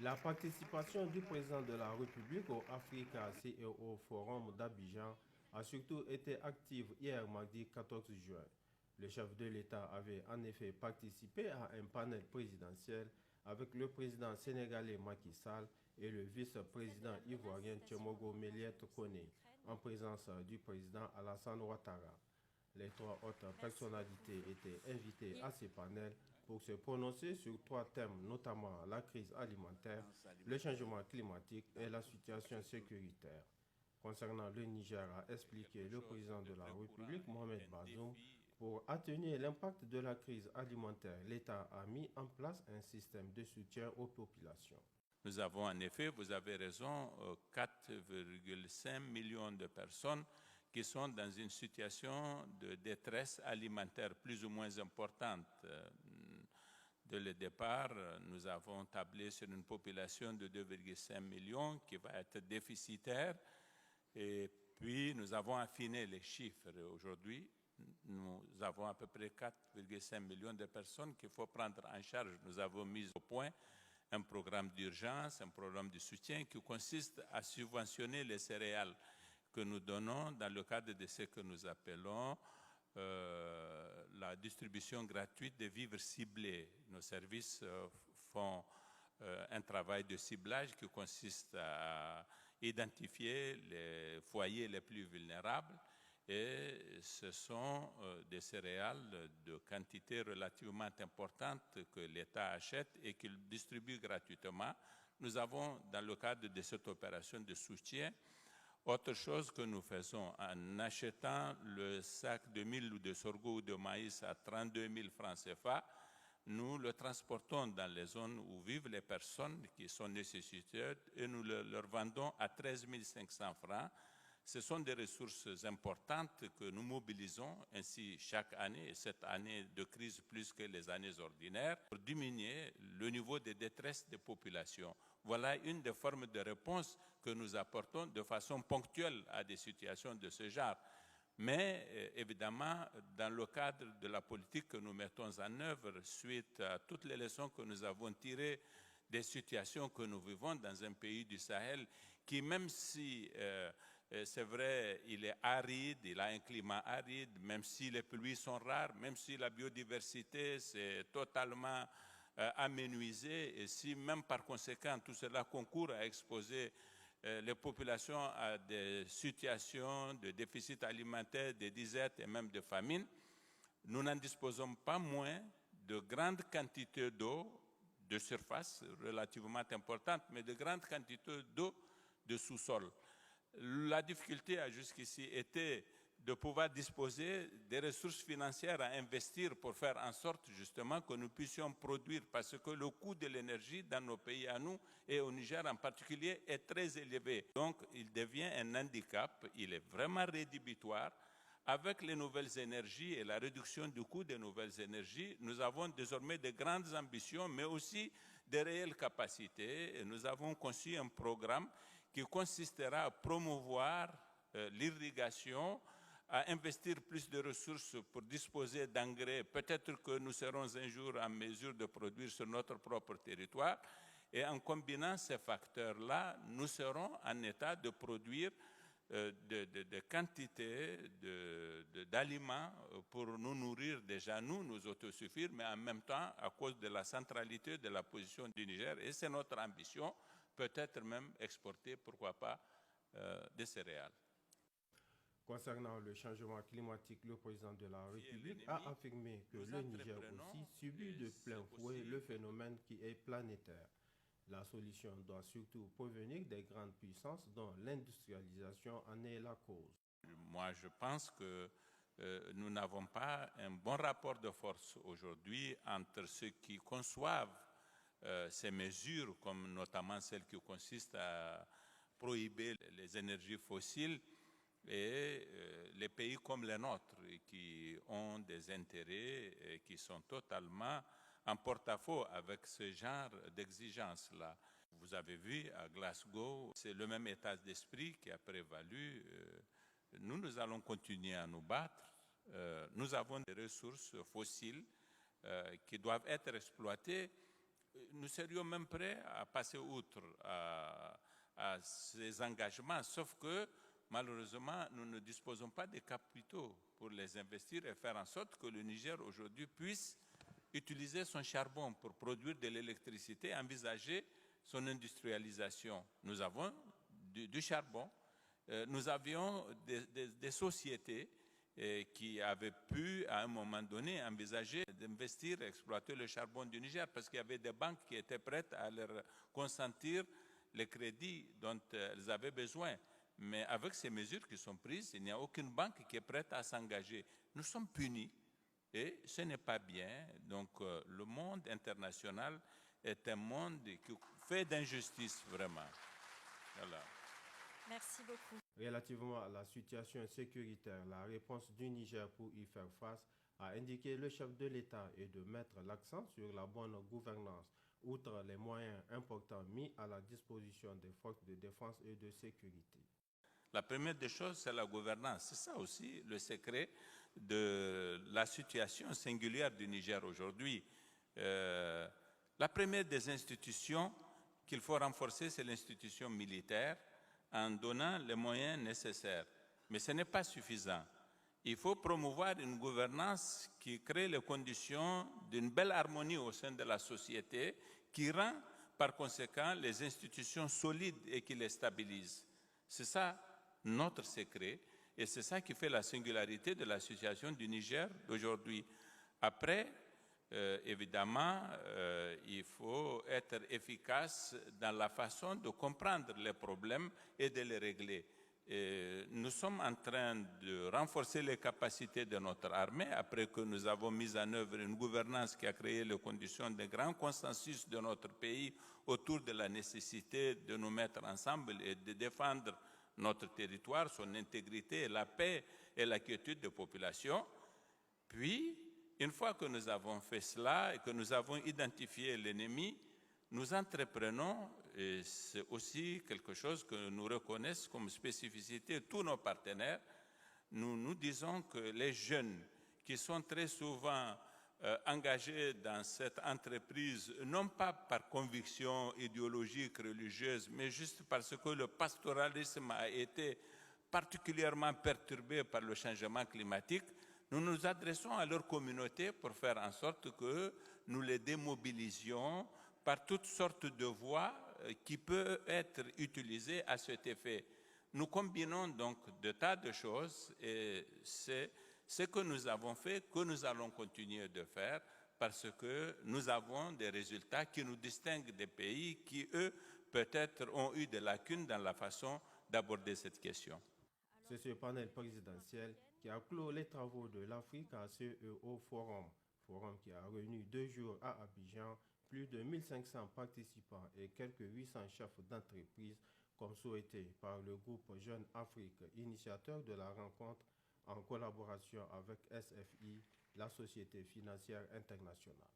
La participation du président de la République au Africa CEO Forum d'Abidjan a surtout été active hier mardi 14 juin. Le chef de l'État avait en effet participé à un panel présidentiel avec le président sénégalais Macky Sall et le vice-président ivoirien Tchemogo Méliette Koné, en présence du président Alassane Ouattara. Les trois autres personnalités étaient invitées à ces panels pour se prononcer sur trois thèmes, notamment la crise alimentaire, le changement climatique et la situation sécuritaire. Concernant le Niger, a expliqué le président de la République, Mohamed Bazoum, pour atténuer l'impact de la crise alimentaire, l'État a mis en place un système de soutien aux populations. Nous avons en effet, vous avez raison, 4,5 millions de personnes qui sont dans une situation de détresse alimentaire plus ou moins importante. Dès le départ, nous avons tablé sur une population de 2,5 millions qui va être déficitaire. Et puis, nous avons affiné les chiffres. Aujourd'hui, nous avons à peu près 4,5 millions de personnes qu'il faut prendre en charge. Nous avons mis au point un programme d'urgence, un programme de soutien qui consiste à subventionner les céréales que nous donnons dans le cadre de ce que nous appelons la distribution gratuite des vivres ciblés. Nos services font un travail de ciblage qui consiste à identifier les foyers les plus vulnérables et ce sont des céréales de quantité relativement importante que l'État achète et qu'il distribue gratuitement. Nous avons, dans le cadre de cette opération de soutien, autre chose que nous faisons en achetant le sac de mil ou de sorgho ou de maïs à 32 000 francs CFA, nous le transportons dans les zones où vivent les personnes qui sont nécessiteuses et nous leur vendons à 13 500 francs. Ce sont des ressources importantes que nous mobilisons ainsi chaque année, et cette année de crise plus que les années ordinaires, pour diminuer le niveau de détresse des populations. Voilà une des formes de réponse que nous apportons de façon ponctuelle à des situations de ce genre. Mais évidemment, dans le cadre de la politique que nous mettons en œuvre, suite à toutes les leçons que nous avons tirées des situations que nous vivons dans un pays du Sahel, qui même si c'est vrai, il est aride, il a un climat aride, même si les pluies sont rares, même si la biodiversité s'est totalement amenuisée, et si même par conséquent tout cela concourt à exposer les populations à des situations de déficit alimentaire, de disette et même de famine, nous n'en disposons pas moins de grandes quantités d'eau de surface relativement importantes, mais de grandes quantités d'eau de sous-sol. La difficulté a jusqu'ici été de pouvoir disposer des ressources financières à investir pour faire en sorte justement que nous puissions produire, parce que le coût de l'énergie dans nos pays à nous et au Niger en particulier est très élevé. Donc il devient un handicap, il est vraiment rédhibitoire. Avec les nouvelles énergies et la réduction du coût des nouvelles énergies, nous avons désormais de grandes ambitions, mais aussi des réelles capacités. Et nous avons conçu un programme qui consistera à promouvoir l'irrigation, à investir plus de ressources pour disposer d'engrais. Peut-être que nous serons un jour en mesure de produire sur notre propre territoire. Et en combinant ces facteurs-là, nous serons en état de produire de quantités d'aliments pour nous nourrir déjà, nous autosuffire, mais en même temps, à cause de la centralité de la position du Niger, et c'est notre ambition, peut-être même exporter, pourquoi pas, des céréales. Concernant le changement climatique, le président de la République a affirmé que le Niger aussi subit de plein fouet le phénomène qui est planétaire. La solution doit surtout provenir des grandes puissances dont l'industrialisation en est la cause. Moi, je pense que nous n'avons pas un bon rapport de force aujourd'hui entre ceux qui conçoivent ces mesures, comme notamment celles qui consistent à prohiber les énergies fossiles, et les pays comme les nôtres qui ont des intérêts et qui sont totalement en porte-à-faux avec ce genre d'exigences-là. Vous avez vu à Glasgow, c'est le même état d'esprit qui a prévalu. Nous allons continuer à nous battre. Nous avons des ressources fossiles qui doivent être exploitées nous serions même prêts à passer outre à ces engagements, sauf que malheureusement, nous ne disposons pas des capitaux pour les investir et faire en sorte que le Niger aujourd'hui puisse utiliser son charbon pour produire de l'électricité, envisager son industrialisation. Nous avons du charbon, nous avions des sociétés qui avaient pu, à un moment donné, envisager d'investir, exploiter le charbon du Niger, parce qu'il y avait des banques qui étaient prêtes à leur consentir les crédits dont elles avaient besoin. Mais avec ces mesures qui sont prises, il n'y a aucune banque qui est prête à s'engager. Nous sommes punis et ce n'est pas bien. Donc le monde international est un monde qui fait d'injustice, vraiment. Voilà. Merci beaucoup. Relativement à la situation sécuritaire, la réponse du Niger pour y faire face a indiqué le chef de l'État est de mettre l'accent sur la bonne gouvernance, outre les moyens importants mis à la disposition des forces de défense et de sécurité. La première des choses, c'est la gouvernance. C'est ça aussi le secret de la situation singulière du Niger aujourd'hui. La première des institutions qu'il faut renforcer, c'est l'institution militaire en donnant les moyens nécessaires. Mais ce n'est pas suffisant. Il faut promouvoir une gouvernance qui crée les conditions d'une belle harmonie au sein de la société, qui rend par conséquent les institutions solides et qui les stabilise. C'est ça notre secret et c'est ça qui fait la singularité de la situation du Niger d'aujourd'hui. Après, évidemment, il faut être efficace dans la façon de comprendre les problèmes et de les régler. Nous sommes en train de renforcer les capacités de notre armée après que nous avons mis en œuvre une gouvernance qui a créé les conditions de grand consensus de notre pays autour de la nécessité de nous mettre ensemble et de défendre notre territoire, son intégrité, la paix et la quiétude des populations. Puis, une fois que nous avons fait cela et que nous avons identifié l'ennemi, nous entreprenons, et c'est aussi quelque chose que nous reconnaissons comme spécificité tous nos partenaires, nous disons que les jeunes qui sont très souvent engagés dans cette entreprise, non pas par conviction idéologique, religieuse, mais juste parce que le pastoralisme a été particulièrement perturbé par le changement climatique, nous nous adressons à leur communauté pour faire en sorte que nous les démobilisions par toutes sortes de voies qui peuvent être utilisées à cet effet. Nous combinons donc de tas de choses et c'est ce que nous avons fait, que nous allons continuer de faire parce que nous avons des résultats qui nous distinguent des pays qui, eux, peut-être ont eu des lacunes dans la façon d'aborder cette question. C'est ce panel présidentiel qui a clos les travaux de l'Afrique CEO Forum qui a réuni 2 jours à Abidjan, plus de 1500 participants et quelques 800 chefs d'entreprise, comme souhaité par le groupe Jeune Afrique, initiateur de la rencontre en collaboration avec SFI, la Société financière internationale.